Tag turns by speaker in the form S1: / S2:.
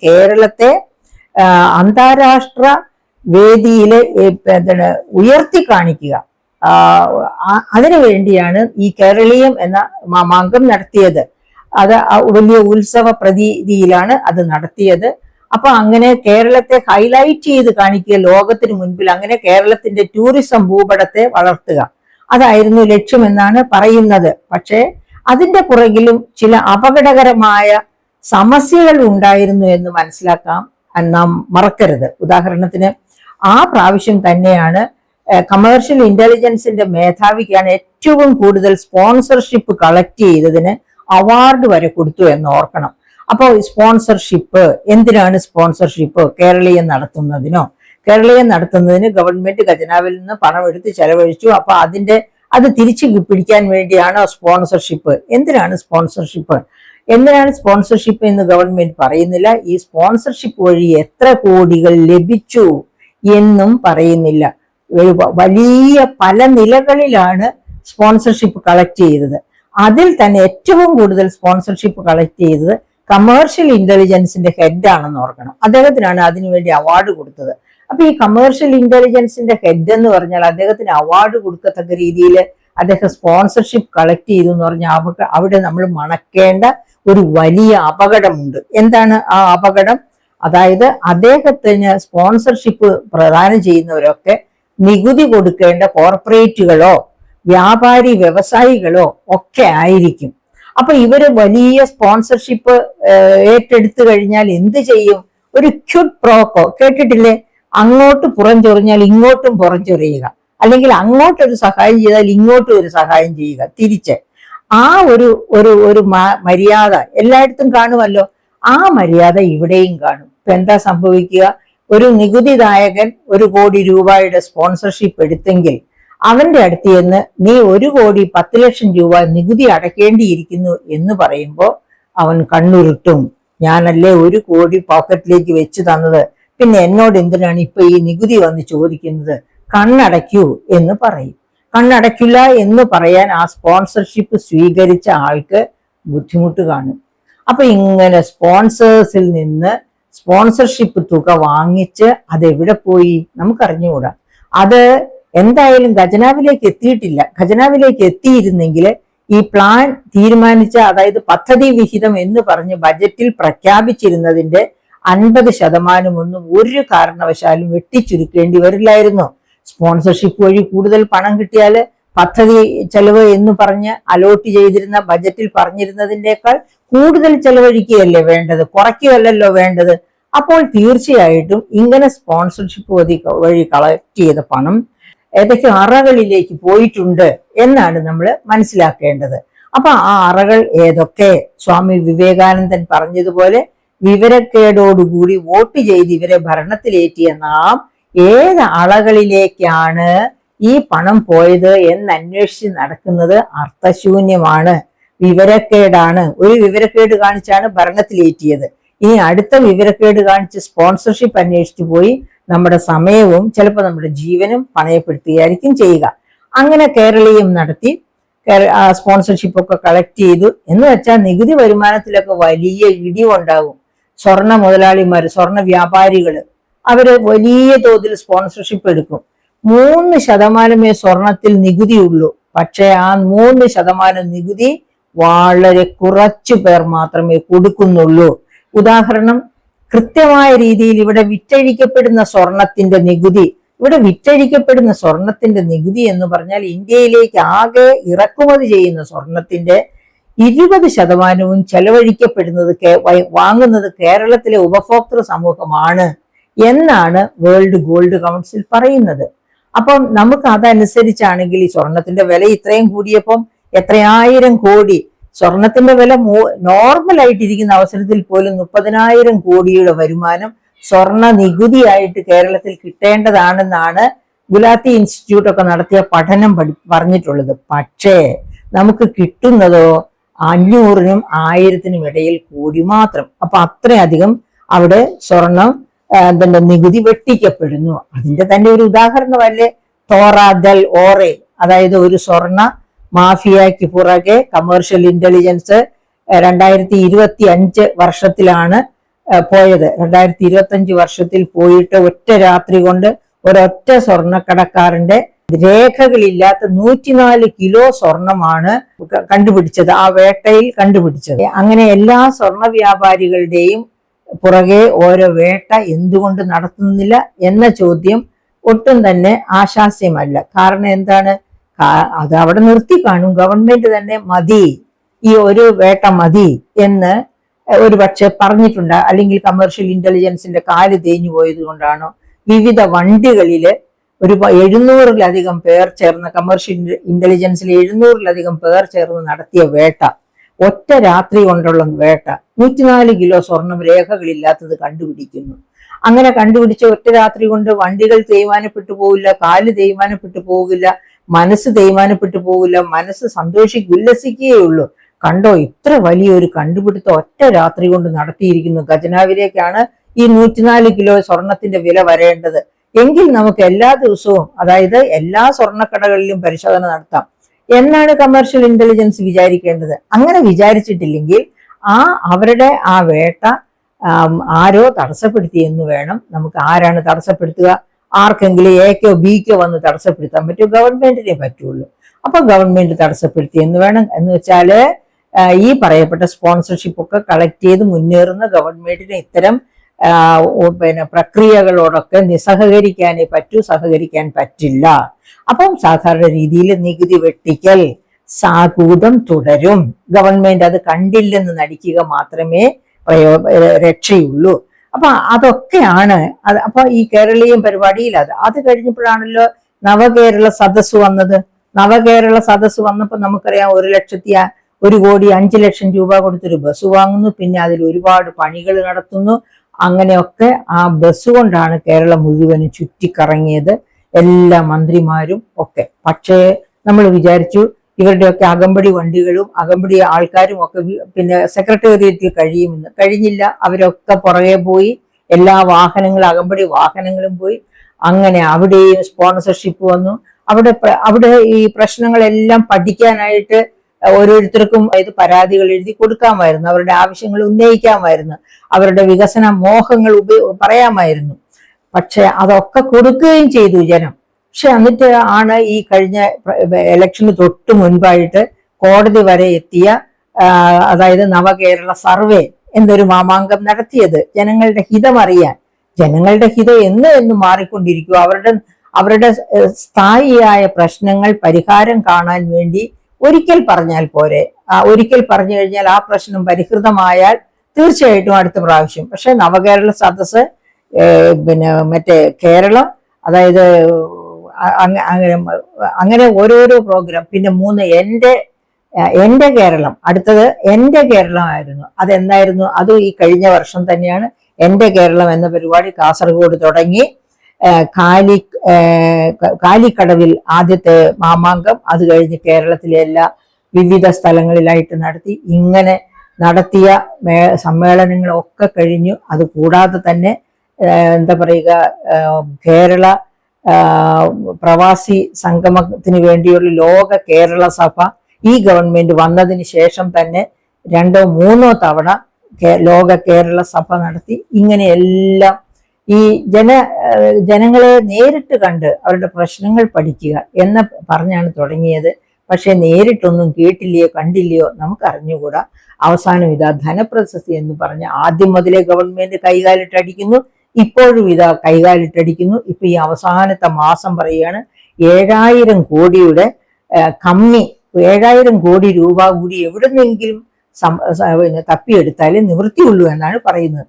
S1: കേരളത്തെ അന്താരാഷ്ട്ര വേദിയിൽ എന്താണ് ഉയർത്തി കാണിക്കുക. അതിനു വേണ്ടിയാണ് ഈ കേരളീയം എന്ന മാമാങ്കം നടത്തിയത്. അത് വലിയ ഉത്സവ പ്രതീതിയിലാണ് അത് നടത്തിയത്. അപ്പൊ അങ്ങനെ കേരളത്തെ ഹൈലൈറ്റ് ചെയ്ത് കാണിക്കുക ലോകത്തിന് മുൻപിൽ, അങ്ങനെ കേരളത്തിന്റെ ടൂറിസം ഭൂപടത്തെ വളർത്തുക, അതായിരുന്നു ലക്ഷ്യമെന്നാണ് പറയുന്നത്. പക്ഷേ അതിന്റെ പുറകിലും ചില അപകടകരമായ സമസ്യകൾ ഉണ്ടായിരുന്നു എന്ന് മനസ്സിലാക്കാം, നാം മറക്കരുത്. ഉദാഹരണത്തിന് ആ പ്രാവശ്യം തന്നെയാണ് കമേഴ്ഷ്യൽ ഇന്റലിജൻസിന്റെ മേധാവിക്കാണ് ഏറ്റവും കൂടുതൽ സ്പോൺസർഷിപ്പ് കളക്ട് ചെയ്തതിന് അവാർഡ് വരെ കൊടുത്തു എന്ന് ഓർക്കണം. അപ്പോൾ സ്പോൺസർഷിപ്പ് എന്തിനാണ്? സ്പോൺസർഷിപ്പ് കേരളീയം നടത്തുന്നതിന് ഗവൺമെന്റ് ഖജനാവിൽ നിന്ന് പണം എടുത്ത് ചെലവഴിച്ചു. അപ്പൊ അത് തിരിച്ചു പിടിക്കാൻ വേണ്ടിയാണ് സ്പോൺസർഷിപ്പ്. എന്തിനാണ് സ്പോൺസർഷിപ്പ് എന്ന് ഗവൺമെന്റ് പറയുന്നില്ല. ഈ സ്പോൺസർഷിപ്പ് വഴി എത്ര കോടികൾ ലഭിച്ചു എന്നും പറയുന്നില്ല. വലിയ പല നിലകളിലാണ് സ്പോൺസർഷിപ്പ് കളക്ട് ചെയ്തത്. അതിൽ തന്നെ ഏറ്റവും കൂടുതൽ സ്പോൺസർഷിപ്പ് കളക്ട് ചെയ്തത് കമേഴ്ഷ്യൽ ഇന്റലിജൻസിന്റെ ഹെഡ് ആണെന്ന് ഓർക്കണം. അദ്ദേഹത്തിനാണ് അതിനുവേണ്ടി അവാർഡ് കൊടുത്തത്. അപ്പൊ ഈ കമേഴ്ഷ്യൽ ഇന്റലിജൻസിന്റെ ഹെഡ് എന്ന് പറഞ്ഞാൽ അദ്ദേഹത്തിന് അവാർഡ് കൊടുക്കത്തക്ക രീതിയിൽ അദ്ദേഹം സ്പോൺസർഷിപ്പ് കളക്ട് ചെയ്തു എന്ന് പറഞ്ഞാൽ അവിടെ നമ്മൾ മണക്കേണ്ട ഒരു വലിയ അപകടമുണ്ട്. എന്താണ് ആ അപകടം? അതായത് അദ്ദേഹത്തിന് സ്പോൺസർഷിപ്പ് പ്രദാനം ചെയ്യുന്നവരൊക്കെ നികുതി കൊടുക്കേണ്ട കോർപ്പറേറ്റുകളോ വ്യാപാരി വ്യവസായികളോ ഒക്കെ ആയിരിക്കും. അപ്പൊ ഇവര് വലിയ സ്പോൺസർഷിപ്പ് ഏറ്റെടുത്തു കഴിഞ്ഞാൽ എന്ത് ചെയ്യും? ഒരു ക്യുഡ് പ്രോക്കോ കേട്ടിട്ടില്ലേ? അങ്ങോട്ട് പുറംചൊറിഞ്ഞാൽ ഇങ്ങോട്ടും പുറംചൊറിയുക, അല്ലെങ്കിൽ അങ്ങോട്ടൊരു സഹായം ചെയ്താൽ ഇങ്ങോട്ടും ഒരു സഹായം ചെയ്യുക, തിരിച്ച്. ആ ഒരു മര്യാദ എല്ലായിടത്തും കാണുമല്ലോ. ആ മര്യാദ ഇവിടെയും കാണും. ഇപ്പൊ എന്താ സംഭവിക്കുക? ഒരു നികുതിദായകൻ 1 കോടി രൂപയുടെ സ്പോൺസർഷിപ്പ് എടുത്തെങ്കിൽ അവന്റെ അടുത്ത് നിന്ന് നീ 1 കോടി 10 ലക്ഷം രൂപ നികുതി അടയ്ക്കേണ്ടിയിരിക്കുന്നു എന്ന് പറയുമ്പോൾ അവൻ കണ്ണുരുട്ടും. ഞാനല്ലേ 1 കോടി പോക്കറ്റിലേക്ക് വെച്ച് തന്നത്, പിന്നെ എന്നോട് എന്തിനാണ് ഇപ്പൊ ഈ നികുതി വന്ന് ചോദിക്കുന്നത്? കണ്ണടയ്ക്കൂ എന്ന് പറയും. കണ്ണടയ്ക്കില്ല എന്ന് പറയാൻ ആ സ്പോൺസർഷിപ്പ് സ്വീകരിച്ച ആൾക്ക് ബുദ്ധിമുട്ട് കാണും. അപ്പൊ ഇങ്ങനെ സ്പോൺസേഴ്സിൽ നിന്ന് സ്പോൺസർഷിപ്പ് തുക വാങ്ങിച്ച് അതെവിടെ പോയി നമുക്കറിഞ്ഞുകൂടാ. അത് എന്തായാലും ഖജനാവിലേക്ക് എത്തിയിട്ടില്ല. ഖജനാവിലേക്ക് എത്തിയിരുന്നെങ്കിൽ ഈ പ്ലാൻ തീരുമാനിച്ച, അതായത് പദ്ധതി വിഹിതം എന്ന് പറഞ്ഞ് ബജറ്റിൽ പ്രഖ്യാപിച്ചിരുന്നതിന്റെ 50% ഒന്നും ഒരു കാരണവശാലും വെട്ടിച്ചുരുക്കേണ്ടി വരില്ലായിരുന്നു. സ്പോൺസർഷിപ്പ് വഴി കൂടുതൽ പണം കിട്ടിയാൽ പദ്ധതി ചെലവ് എന്ന് പറഞ്ഞ് അലോട്ട് ചെയ്തിരുന്ന ബജറ്റിൽ പറഞ്ഞിരുന്നതിനേക്കാൾ കൂടുതൽ ചെലവഴിക്കുകയല്ലേ വേണ്ടത്, കുറയ്ക്കുകയല്ലല്ലോ വേണ്ടത്. അപ്പോൾ തീർച്ചയായിട്ടും ഇങ്ങനെ സ്പോൺസർഷിപ്പ് വഴി കളക്ട് ചെയ്ത പണം ഏതൊക്കെ അറകളിലേക്ക് പോയിട്ടുണ്ട് എന്നാണ് നമ്മൾ മനസ്സിലാക്കേണ്ടത്. അപ്പൊ ആ അറകൾ ഏതൊക്കെ? സ്വാമി വിവേകാനന്ദൻ പറഞ്ഞതുപോലെ വിവരക്കേടോടുകൂടി വോട്ട് ചെയ്ത് ഇവരെ ഭരണത്തിലേറ്റിയ നാം ഏത് അളകളിലേക്കാണ് ഈ പണം പോയത് എന്ന് അന്വേഷിച്ച് നടക്കുന്നത് അർത്ഥശൂന്യമാണ്, വിവരക്കേടാണ്. ഒരു വിവരക്കേട് കാണിച്ചാണ് ഭരണത്തിലേറ്റിയത്. ഇനി അടുത്ത വിവരക്കേട് കാണിച്ച് സ്പോൺസർഷിപ്പ് അന്വേഷിച്ചു പോയി നമ്മുടെ സമയവും ചിലപ്പോൾ നമ്മുടെ ജീവനും പണയപ്പെടുത്തുകയായിരിക്കും ചെയ്യുക. അങ്ങനെ കേരളീയം നടത്തി സ്പോൺസർഷിപ്പ് ഒക്കെ കളക്ട് ചെയ്തു എന്ന് വെച്ചാൽ നികുതി വരുമാനത്തിലൊക്കെ വലിയ ഇടിവുണ്ടാകും. സ്വർണ്ണ മുതലാളിമാര്, സ്വർണ്ണ വ്യാപാരികള്, അവര് വലിയ തോതിൽ സ്പോൺസർഷിപ്പ് എടുക്കും. 3% സ്വർണത്തിൽ നികുതിയുള്ളൂ. പക്ഷെ ആ 3% നികുതി വളരെ കുറച്ചു പേർ മാത്രമേ കൊടുക്കുന്നുള്ളൂ. ഉദാഹരണം, കൃത്യമായ രീതിയിൽ ഇവിടെ വിറ്റഴിക്കപ്പെടുന്ന സ്വർണത്തിന്റെ നികുതി എന്ന് പറഞ്ഞാൽ ഇന്ത്യയിലേക്ക് ആകെ ഇറക്കുമതി ചെയ്യുന്ന സ്വർണത്തിന്റെ 20% ചെലവഴിക്കപ്പെടുന്നത് വാങ്ങുന്നത് കേരളത്തിലെ ഉപഭോക്തൃ സമൂഹമാണ് എന്നാണ് വേൾഡ് ഗോൾഡ് കൗൺസിൽ പറയുന്നത്. അപ്പം നമുക്ക് അതനുസരിച്ചാണെങ്കിൽ ഈ സ്വർണത്തിന്റെ വില ഇത്രയും കൂടിയപ്പം എത്രയായിരം കോടി സ്വർണത്തിന്റെ വില നോർമൽ ആയിട്ടിരിക്കുന്ന അവസരത്തിൽ പോലും 30,000 കോടിയുടെ വരുമാനം സ്വർണ നികുതിയായിട്ട് കേരളത്തിൽ കിട്ടേണ്ടതാണെന്നാണ് ഗുലാത്തി ഇൻസ്റ്റിറ്റ്യൂട്ട് ഒക്കെ നടത്തിയ പഠനം പറഞ്ഞിട്ടുള്ളത്. പക്ഷേ നമുക്ക് കിട്ടുന്നതോ 500-നും 1000-നും ഇടയിൽ കോടി മാത്രം. അപ്പൊ അത്രയധികം അവിടെ സ്വർണം നികുതി വെട്ടിക്കപ്പെടുന്നു. അതിന്റെ തന്നെ ഒരു ഉദാഹരണമല്ലേ തോറ ദൽ ഓറെ, അതായത് ഒരു സ്വർണ മാഫിയയ്ക്ക് പുറകെ കമേഴ്ഷ്യൽ ഇന്റലിജൻസ് 2025 വർഷത്തിലാണ് പോയത്. 2025 വർഷത്തിൽ പോയിട്ട് ഒറ്റ രാത്രി കൊണ്ട് ഒരൊറ്റ സ്വർണ്ണക്കടക്കാരന്റെ രേഖകളില്ലാത്ത 104 കിലോ സ്വർണമാണ് കണ്ടുപിടിച്ചത്, ആ വേട്ടയിൽ കണ്ടുപിടിച്ചത്. അങ്ങനെ എല്ലാ സ്വർണ്ണ വ്യാപാരികളുടെയും പുറകെ ഓരോ വേട്ട എന്തുകൊണ്ട് നടത്തുന്നില്ല എന്ന ചോദ്യം ഒട്ടും തന്നെ ആശാസ്യമല്ല. കാരണം എന്താണ്? അത് അവിടെ നിർത്തി കാണും. ഗവൺമെന്റ് തന്നെ മതി, ഈ ഒരു വേട്ട മതി എന്ന് ഒരു പക്ഷെ പറഞ്ഞിട്ടുണ്ട്. അല്ലെങ്കിൽ കമേഴ്ഷ്യൽ ഇന്റലിജൻസിന്റെ കാല് തേഞ്ഞു പോയത് കൊണ്ടാണോ? വിവിധ വണ്ടികളില് ഒരു 700-ലധികം പേർ ചേർന്ന്, കമേഴ്ഷ്യൽ ഇന്റലിജൻസിൽ 700-ലധികം പേർ ചേർന്ന് നടത്തിയ വേട്ട, ഒറ്റ രാത്രി കൊണ്ടുള്ള വേട്ട, 104 കിലോ സ്വർണം രേഖകളില്ലാത്തത് കണ്ടുപിടിക്കുന്നു. അങ്ങനെ കണ്ടുപിടിച്ച ഒറ്റ രാത്രി കൊണ്ട് വണ്ടികൾ തേയ്മാനപ്പെട്ടു പോകില്ല, കാല് തേയ്മാനപ്പെട്ടു പോകില്ല, മനസ്സ് തേയ്മാനപ്പെട്ടു പോകില്ല, മനസ്സ് ഉല്ലസിക്കുകയുള്ളൂ. കണ്ടോ, ഇത്ര വലിയൊരു കണ്ടുപിടുത്തം ഒറ്റ രാത്രി കൊണ്ട് നടത്തിയിരിക്കുന്നു. ഖജനാവിലേക്കാണ് ഈ 104 കിലോ സ്വർണത്തിന്റെ വില വരേണ്ടത്. എങ്കിൽ നമുക്ക് എല്ലാ ദിവസവും, അതായത് എല്ലാ സ്വർണ്ണക്കടകളിലും പരിശോധന നടത്താം എന്നാണ് കമേഴ്ഷ്യൽ ഇന്റലിജൻസ് വിചാരിക്കേണ്ടത്. അങ്ങനെ വിചാരിച്ചിട്ടില്ലെങ്കിൽ അവരുടെ ആ വേട്ട ആരോ തടസ്സപ്പെടുത്തി എന്ന് വേണം. നമുക്ക് ആരാണ് തടസ്സപ്പെടുത്തുക? ആർക്കെങ്കിലും എക്കോ ബിക്കോ വന്ന് തടസ്സപ്പെടുത്താൻ പറ്റും? ഗവൺമെന്റിനെ പറ്റുള്ളൂ. അപ്പൊ ഗവൺമെന്റ് തടസ്സപ്പെടുത്തി എന്ന് വേണം. എന്ന് വെച്ചാല് ഈ പറയപ്പെട്ട സ്പോൺസർഷിപ്പ് ഒക്കെ കളക്ട് ചെയ്ത് മുന്നേറുന്ന ഗവൺമെന്റിന് ഇത്തരം പ്രക്രിയകളോടൊക്കെ നിസ്സഹകരിക്കാനേ പറ്റൂ, സഹകരിക്കാൻ പറ്റില്ല. അപ്പം സാധാരണ രീതിയിൽ നികുതി വെട്ടിക്കൽ സാകൂതം തുടരും. ഗവൺമെന്റ് അത് കണ്ടില്ലെന്ന് നടിക്കുക മാത്രമേ രക്ഷയുള്ളൂ. അപ്പൊ അതൊക്കെയാണ് അത്. അപ്പൊ ഈ കേരളീയം പരിപാടിയിൽ അത് കഴിഞ്ഞപ്പോഴാണല്ലോ നവകേരള സദസ് വന്നത്. നവകേരള സദസ് വന്നപ്പോൾ നമുക്കറിയാം 1,05,00,000 രൂപ കൊടുത്തൊരു ബസ് വാങ്ങുന്നു, പിന്നെ അതിൽ ഒരുപാട് പണികൾ നടത്തുന്നു. അങ്ങനെയൊക്കെ ആ ബസ് കൊണ്ടാണ് കേരളം മുഴുവനും ചുറ്റിക്കറങ്ങിയത്, എല്ലാ മന്ത്രിമാരും ഒക്കെ. പക്ഷേ നമ്മൾ വിചാരിച്ചു ഇവരുടെയൊക്കെ അകമ്പടി വണ്ടികളും അകമ്പടി ആൾക്കാരും ഒക്കെ പിന്നെ സെക്രട്ടേറിയറ്റിൽ കഴിയുമെന്ന്. കഴിഞ്ഞില്ല. അവരൊക്കെ പുറകെ പോയി, എല്ലാ വാഹനങ്ങളും അകമ്പടി വാഹനങ്ങളും പോയി. അങ്ങനെ അവിടെയും സ്പോൺസർഷിപ്പ് വന്നു. അവിടെ ഈ പ്രശ്നങ്ങളെല്ലാം പഠിക്കാനായിട്ട് ഓരോരുത്തർക്കും ഇത് പരാതികൾ എഴുതി കൊടുക്കാമായിരുന്നു, അവരുടെ ആവശ്യങ്ങൾ ഉന്നയിക്കാമായിരുന്നു, അവരുടെ വികസന മോഹങ്ങൾ പറയാമായിരുന്നു. പക്ഷെ അതൊക്കെ കൊടുക്കുകയും ചെയ്തു ജനം. പക്ഷെ എന്നിട്ട് ആണ് ഈ കഴിഞ്ഞ ഇലക്ഷന് തൊട്ട് മുൻപായിട്ട് കോടതി വരെ എത്തിയ അതായത് നവകേരള സർവേ എന്നൊരു മാമാങ്കം നടത്തിയത്, ജനങ്ങളുടെ ഹിതം അറിയാൻ. ജനങ്ങളുടെ ഹിതം എന്ന് മാറിക്കൊണ്ടിരിക്കുക. അവരുടെ സ്ഥായിയായ പ്രശ്നങ്ങൾ പരിഹാരം കാണാൻ വേണ്ടി ഒരിക്കൽ പറഞ്ഞാൽ പോരെ. ഒരിക്കൽ പറഞ്ഞു കഴിഞ്ഞാൽ ആ പ്രശ്നം പരിഹൃതമായാൽ തീർച്ചയായിട്ടും അടുത്ത പ്രാവശ്യം. പക്ഷെ നവകേരള സദസ് പിന്നെ മറ്റേ കേരളം, അതായത് അങ്ങനെ ഓരോരോ പ്രോഗ്രാം. പിന്നെ 3 എന്റെ കേരളം, അടുത്തത് എന്റെ കേരളമായിരുന്നു. അതെന്തായിരുന്നു? അതും ഈ കഴിഞ്ഞ വർഷം തന്നെയാണ്. എന്റെ കേരളം എന്ന പരിപാടി കാസർഗോഡ് തുടങ്ങി. കാലിക്കടവിൽ ആദ്യത്തെ മാമാങ്കം, അത് കഴിഞ്ഞ് കേരളത്തിലെ എല്ലാ വിവിധ സ്ഥലങ്ങളിലായിട്ട് നടത്തി. ഇങ്ങനെ നടത്തിയ സമ്മേളനങ്ങളൊക്കെ കഴിഞ്ഞു. അത് കൂടാതെ തന്നെ എന്താ പറയുക, കേരള പ്രവാസി സംഗമത്തിന് വേണ്ടിയുള്ള ലോക കേരള സഭ ഈ ഗവൺമെന്റ് വന്നതിന് ശേഷം തന്നെ 2ഓ 3ഓ തവണ ലോക കേരള സഭ നടത്തി. ഇങ്ങനെയെല്ലാം ഈ ജനങ്ങളെ നേരിട്ട് കണ്ട് അവരുടെ പ്രശ്നങ്ങൾ പഠിക്കുക എന്ന് പറഞ്ഞാണ് തുടങ്ങിയത്. പക്ഷെ നേരിട്ടൊന്നും കേട്ടില്ലയോ കണ്ടില്ലയോ നമുക്ക് അറിഞ്ഞുകൂടാ. അവസാനം ഇതാ ധനപ്രശസ്തി എന്ന് പറഞ്ഞ ആദ്യം മുതലേ ഗവൺമെന്റ് കൈകാലിട്ടടിക്കുന്നു, ഇപ്പോഴും ഇതാ കൈകാലിട്ടടിക്കുന്നു. ഇപ്പൊ ഈ അവസാനത്തെ മാസം പറയുകയാണ് 7,000 കോടിയുടെ കമ്മി, 7,000 കോടി രൂപ കൂടി എവിടുന്നെങ്കിലും തപ്പിയെടുത്താലേ നിവൃത്തിയുള്ളൂ എന്നാണ് പറയുന്നത്.